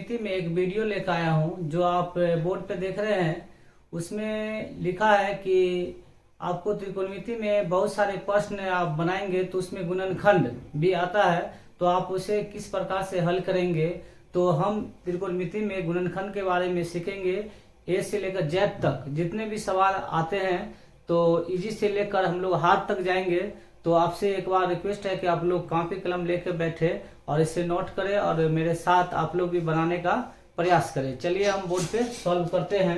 त्रिकोणमिति में एक वीडियो लेकर आया हूं जो आप बोर्ड पे देख रहे हैं। उसमें लिखा है कि आपको त्रिकोणमिति में बहुत सारे प्रश्न आप बनाएंगे तो उसमें गुणनखंड भी आता है, तो आप उसे किस प्रकार से हल करेंगे। तो हम त्रिकोणमिति में गुणनखंड के बारे में सीखेंगे। ए से लेकर जेड तक जितने भी सवाल आते हैं तो इजी से लेकर हम लोग हार्ड तक जाएंगे। तो आपसे एक बार रिक्वेस्ट है कि आप लोग कॉपी कलम लेकर बैठे और इसे नोट करें और मेरे साथ आप लोग भी बनाने का प्रयास करें। चलिए हम बोर्ड पे सॉल्व करते हैं।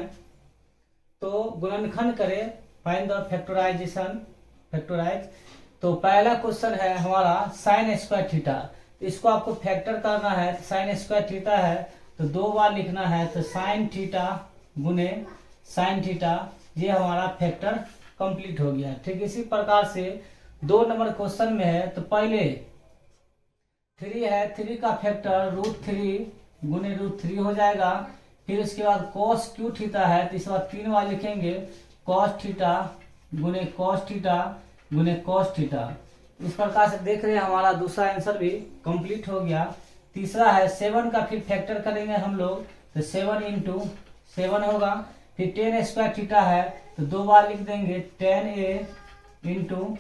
तो गुणनखंड करें, फाइंड द फैक्टराइज। तो पहला क्वेश्चन है हमारा साइन स्क्वायर थीटा। इसको आपको फैक्टर करना है। साइन स्क्वायर थीटा है तो 2 बार लिखना है, तो साइन थीटा गुने साइन थीटा, ये हमारा फैक्टर कंप्लीट हो गया। ठीक इसी प्रकार से 2 नंबर क्वेश्चन में है, तो पहले 3 है, 3 का फैक्टर √3 गुने √3 हो जाएगा। फिर उसके बाद cos क्यू थीटा है, तो इस बार 3 बार लिखेंगे, cos थीटा गुने cos थीटा गुने cos थीटा। इस प्रकार से देख रहे हैं हमारा दूसरा आंसर भी कंप्लीट हो गया। तीसरा है 7 का फिर फैक्टर करेंगे हम लोग, तो 7 इंटू 7 होगा। फिर tan स्क्वायर थीटा है तो 2 बार लिख देंगे, tan a into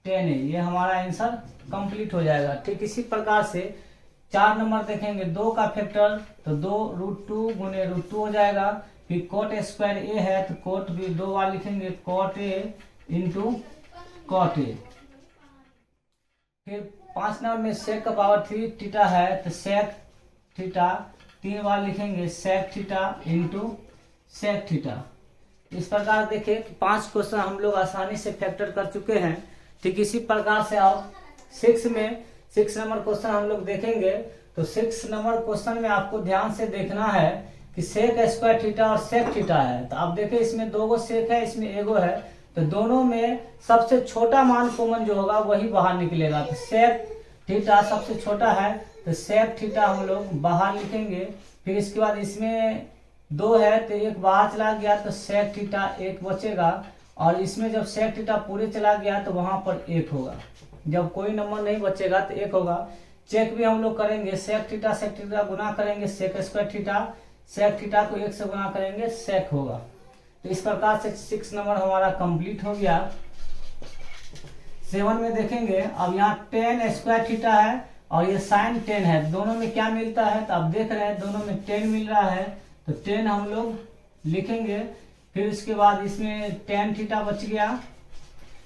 tan a, ये हमारा आंसर कंप्लीट हो जाएगा। ठीक इसी प्रकार से 4 नंबर देखेंगे, 2 का फैक्टर तो 2 √2 गुने √2 हो जाएगा। फिर cot स्क्वायर a है तो cot भी 2 बार लिखेंगे, cot a into cot a। फिर 5 नंबर में sec का पावर 3 थीटा है तो sec थीटा 3 बार लिखेंगे, sec theta into sec theta. इस प्रकार देखिए 5 क्वेश्चन हम लोग आसानी से फैक्टर कर चुके हैं। ठीक इसी प्रकार से आप 6 नंबर क्वेश्चन हम लोग देखेंगे। तो 6 नंबर क्वेश्चन में आपको ध्यान से देखना है कि सेक स्क्वायर थीटा और सेक थीटा है। तो आप देखिए इसमें 2 गो सेक है, इसमें एगो है, तो दोनों में सबसे छोटा मान कॉमन जो होगा वही बाहर निकलेगा। तो सेक थीटा सबसे छोटा है तो सेक थीटा हम लोग बाहर लिखेंगे। फिर इसके बाद इसमें 2 है तो 1 बाहर चला गया तो सेक थीटा 1 बचेगा, और इसमें जब सेक थीटा पूरे चला गया तो वहां पर 1 होगा। जब कोई नंबर नहीं बचेगा तो 1 होगा। चेक भी हम लोग करेंगे, सेक थीटा गुना करेंगे sec square theta, sec theta को 1 से गुना करेंगे, सेक होगा। तो इस प्रकार से 6 नंबर हमारा कंप्लीट हो गया। 7 में देखेंगे, अब यहाँ tan स्क्वायर थीटा है और ये साइन 10 है, दोनों में क्या मिलता है, तो आप देख रहे हैं दोनों में 10 मिल रहा है, तो 10 हम लोग लिखेंगे। फिर इसके बाद इसमें tan थीटा बच गया,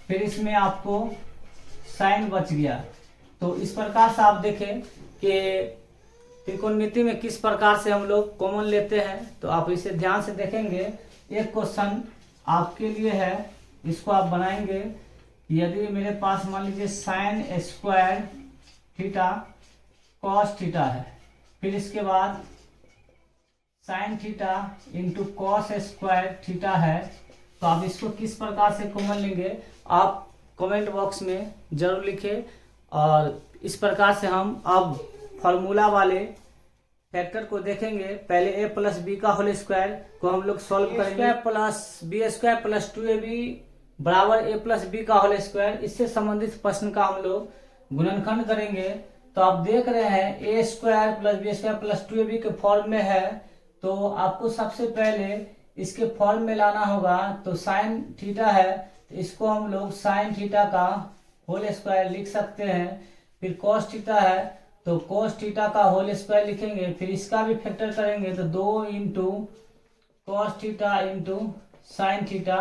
फिर इसमें आपको साइन बच गया। तो इस प्रकार से आप देखें कि त्रिकोणमिति में किस प्रकार से हम लोग कॉमन लेते हैं। तो आप इसे ध्यान से देखेंगे। एक क्वेश्चन आपके लिए है, इसको आप बनाएंगे। यदि मेरे पास मान लीजिए sine square theta cos theta है, फिर इसके बाद sine theta into cos square theta है, तो आप इसको किस प्रकार से कॉमन लेंगे आप कमेंट बॉक्स में जरूर लिखें। और इस प्रकार से हम अब फॉर्मूला वाले फैक्टर को देखेंगे। पहले a प्लस बी का होल स्क्वायर को हम लोग सॉल्व करेंगे, plus B square plus 2ab बराबर a प्लस बी का होल स्क्वायर। इससे संबंधित प्रश्न का हम लोग गुणनखंड करेंगे। तो आप देख रहे हैं a square plus B square plus 2ab के फॉर्म में है, तो आपको सबसे पहले इसके फॉर्म में लाना होगा। तो साइन थीटा है तो इसको हम लोग साइन थीटा का होल स्क्वायर लिख सकते हैं। फिर कॉस थीटा है तो कॉस थीटा का होल स्क्वायर लिखेंगे। फिर इसका भी फैक्टर करेंगे तो 2 into cos theta into sine theta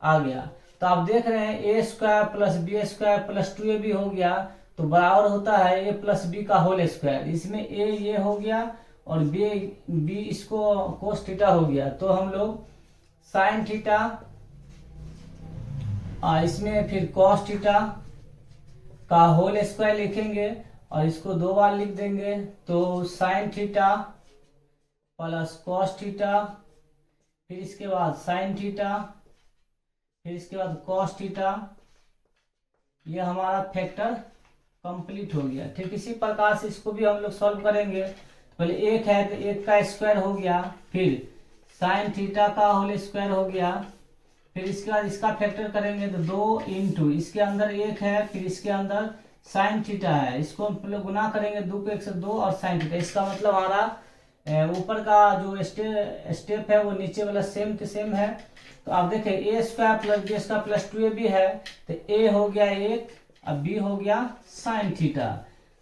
आ गया। तो आप देख रहे हैं a square plus B square plus 2ab हो गया, तो बराबर होता है a प्लस बी का होल स्क्वायर। इसमें a ये हो गया और b इसको कॉस थीटा हो गया। तो हम लोग साइन थीटा इसमें फिर कॉस थीटा का होल स्क्वायर लिखेंगे और इसको 2 बार लिख देंगे। तो sine theta plus cos theta, फिर इसके बाद साइन थीटा, फिर इसके बाद कॉस थीटा, ये हमारा फैक्टर कंप्लीट हो गया। ठीक इसी प्रकार से इसको भी हम लोग सॉल्व करेंगे। पहले 1 है तो 1 का स्क्वायर हो गया, फिर साइन थीटा का होल स्क्वायर हो गया, फिर इसके बाद इसका फैक्टर करेंगे तो 2 इंटू इसके अंदर 1 है, फिर इसके अंदर साइन थीटा है, इसको हम लोग गुना करेंगे 2 को 1 से 2 और साइन थीटा। इसका मतलब हमारा ऊपर का जो स्टेप है वो नीचे वाला सेम के सेम है। तो आप देखें A square plus B square plus 2ab है, तो ए हो गया 1 और बी हो गया साइन थीटा।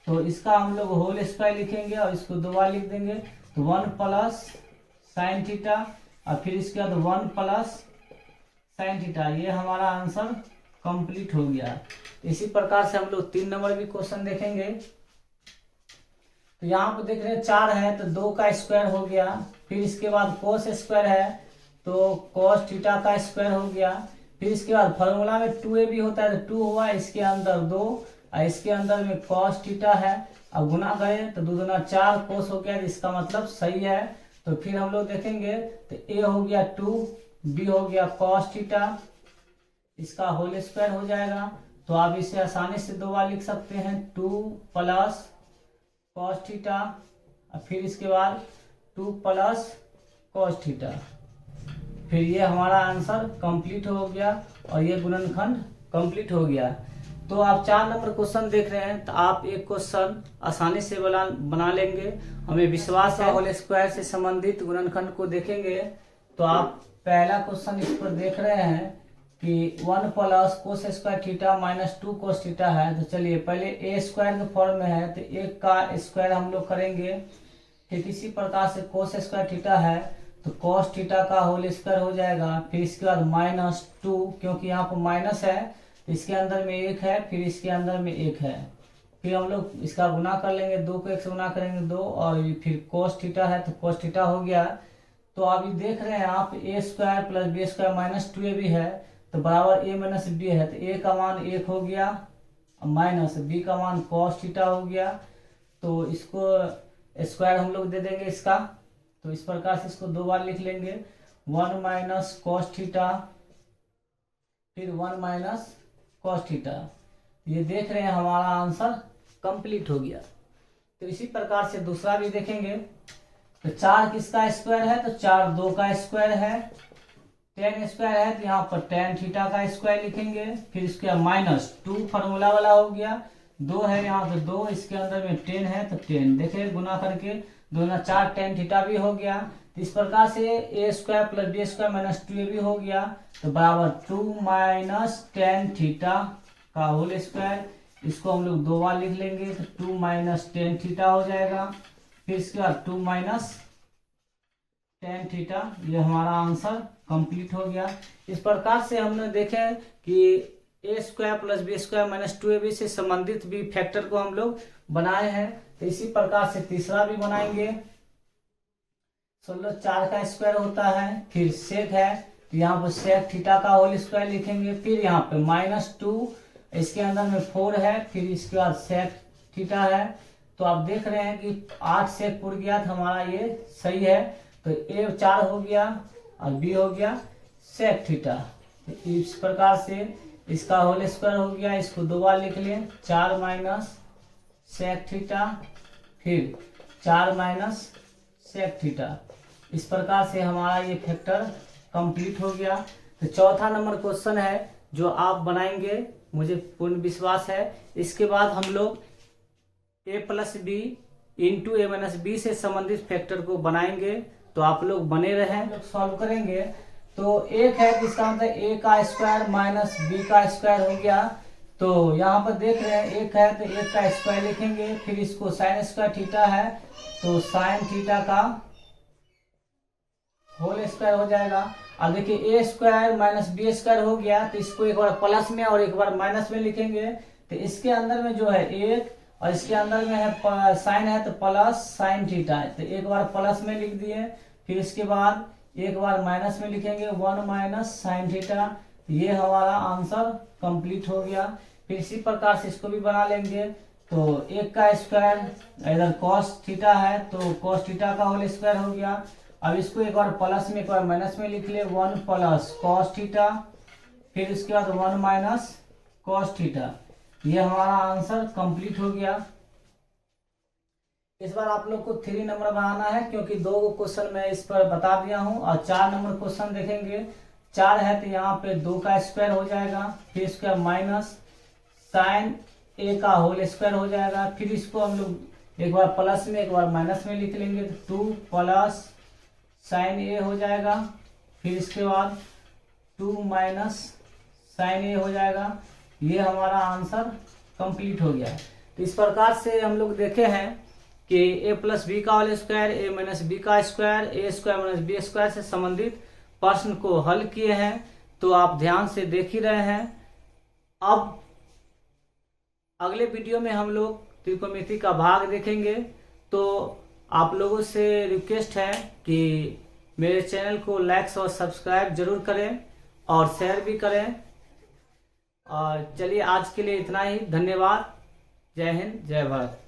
तो इसका हम लोग होल स्क्वायर लिखेंगे और इसको 2 बार लिख देंगे। तो 1 प्लस साइन थीटा और फिर इसके बाद 1 प्लस साइन थीटा। ये हमारा आंसर कंप्लीट हो गया। इसी प्रकार से हम लोग 3 नंबर भी क्वेश्चन देखेंगे। तो यहाँ पे देख रहे हैं 4 है तो 2 का स्क्वायर हो गया, फिर इसके बाद कोस स्क्वायर है तो कोस थीटा का स्क्वायर हो गया, फिर इसके बाद फॉर्मूला में 2ab होता है तो 2 हुआ, इसके अंदर 2 और इसके अंदर में कॉस थीटा है। अब गुना करें तो 2 दूना 4 कोस हो गया, इसका मतलब सही है। तो फिर हम लोग देखेंगे तो ए हो गया 2, बी हो गया कॉस थीटा, इसका होल स्क्वायर हो जाएगा। तो आप इसे आसानी से 2 बार लिख सकते हैं, 2 प्लस कॉस थीटा और फिर इसके बाद 2 प्लस कॉस थीटा। फिर ये हमारा आंसर कंप्लीट हो गया और ये गुणनखंड कंप्लीट हो गया। तो आप 4 नंबर क्वेश्चन देख रहे हैं तो आप एक क्वेश्चन आसानी से बना लेंगे, हमें विश्वास है। होल स्क्वायर से संबंधित गुणनखंड को देखेंगे तो आप पहला क्वेश्चन इस पर देख रहे हैं कि 1 plus cos square theta minus 2 cos theta है। तो चलिए पहले ए स्क्वायर के फॉर्म में है तो 1 का स्क्वायर हम लोग करेंगे। फिर इसी प्रकार से कोस स्क्वायर थीटा है तो कोस थीटा का होल स्क्वायर हो जाएगा। फिर इसके बाद माइनस 2, क्योंकि यहाँ पर माइनस है तो इसके अंदर में 1 है, फिर इसके अंदर में 1 है। फिर हम लोग इसका गुना कर लेंगे, 2 को 1 से गुना करेंगे 2, और फिर कोस थीटा है तो कोस थीटा हो गया। तो अभी देख रहे हैं आप A square plus B square minus 2ab है तो बराबर a माइनस बी है। तो a का मान 1 हो गया माइनस b का मान कॉस थीटा हो गया। तो इसको स्क्वायर हम लोग दे देंगे इसका। तो इस प्रकार से इसको 2 बार लिख लेंगे, 1 माइनस कॉस थीटा फिर 1 माइनस कॉस थीटा। ये देख रहे हैं हमारा आंसर कंप्लीट हो गया। तो इसी प्रकार से दूसरा भी देखेंगे। तो 4 किसका स्क्वायर है तो 4 2 का स्क्वायर है, 10 स्क्वायर है तो यहाँ पर tan थीटा का स्क्वायर लिखेंगे। फिर इसके माइनस 2 फार्मूला वाला हो गया, 2 है यहाँ पे 2, इसके अंदर में 10 है तो 10 देखिए गुना करके 2 ना 4 tan थीटा भी हो गया। तो इस प्रकार से A square plus B square minus 2ab हो गया तो बराबर 2 माइनस tan थीटा का होल स्क्वायर। इसको हम लोग 2 बार लिख लेंगे तो 2 माइनस tan थीटा हो जाएगा। फिर इसके बाद 2 माइनस tan थीटा। ये हमारा आंसर कंप्लीट हो गया। इस प्रकार से हमने देखे कि A square plus B square minus 2ab से संबंधित भी फैक्टर को हम लोग बनाए हैं। तो इसी प्रकार से तीसरा भी बनाएंगे। 16 4 का स्क्वायर होता है, फिर सेक है तो यहाँ पर सेक थीटा का होल स्क्वायर लिखेंगे। फिर यहाँ पे माइनस 2, इसके अंदर में 4 है, फिर इसके बाद सेक थीटा है। तो आप देख रहे हैं कि 8 सेक पुर गया तो हमारा ये सही है। तो ए 4 हो गया और बी हो गया सेक थीटा। तो इस प्रकार से इसका होल स्क्वायर हो गया, इसको 2 बार लिख लें, 4 माइनस सेक थीटा फिर 4 माइनस सेक थीटा। इस प्रकार से हमारा ये फैक्टर कंप्लीट हो गया। तो चौथा नंबर क्वेश्चन है जो आप बनाएंगे, मुझे पूर्ण विश्वास है। इसके बाद हम लोग ए प्लस बी इंटू ए माइनस बी से संबंधित फैक्टर को बनाएंगे। तो आप लोग बने रहें, सॉल्व करेंगे। तो एक है जिसका मतलब ए का स्क्वायर माइनस बी का स्क्वायर हो गया। तो यहाँ पर देख रहे हैं एक है तो एक का स्क्वायर लिखेंगे, फिर इसको साइन स्क्वायर थीटा है तो साइन थीटा का होल स्क्वायर हो जाएगा। अब देखिए ए स्क्वायर माइनस बी स्क्वायर हो गया तो इसको एक बार प्लस में और एक बार माइनस में लिखेंगे। तो इसके अंदर में जो है एक और इसके अंदर में है साइन है तो प्लस साइन थीटा है। तो एक बार प्लस में लिख दिए, फिर इसके बाद एक बार माइनस में लिखेंगे 1 माइनस साइन थीटा। ये हमारा आंसर कंप्लीट हो गया। फिर इसी प्रकार से इसको भी बना लेंगे। तो एक का स्क्वायर इधर कॉस थीटा है तो कॉस थीटा का होल स्क्वायर हो गया। अब इसको एक बार प्लस में एक बार माइनस में लिख ले, 1 प्लस कॉस थीटा फिर इसके बाद 1 माइनस कॉस थीटा। ये हमारा आंसर कंप्लीट हो गया। इस बार आप लोग को 3 नंबर बनाना है क्योंकि 2 क्वेश्चन मैं इस पर बता दिया हूं और 4 नंबर क्वेश्चन देखेंगे। 4 है तो यहाँ पे 2 का स्क्वायर हो जाएगा, फिर इसका माइनस साइन ए का होल स्क्वायर हो जाएगा। फिर इसको हम लोग एक बार प्लस में एक बार माइनस में लिख लेंगे तो 2 प्लस साइन ए हो जाएगा, फिर इसके बाद 2 माइनस साइन ए हो जाएगा। ये हमारा आंसर कंप्लीट हो गया है। तो इस प्रकार से हम लोग देखे हैं कि ए प्लस बी का होल स्क्वायर, ए माइनस बी का स्क्वायर, ए स्क्वायर माइनस बी स्क्वायर से संबंधित प्रश्न को हल किए हैं। तो आप ध्यान से देख ही रहे हैं। अब अगले वीडियो में हम लोग त्रिकोणमिति का भाग देखेंगे। तो आप लोगों से रिक्वेस्ट है कि मेरे चैनल को लाइक और सब्सक्राइब जरूर करें और शेयर भी करें। और चलिए आज के लिए इतना ही। धन्यवाद। जय हिंद, जय भारत।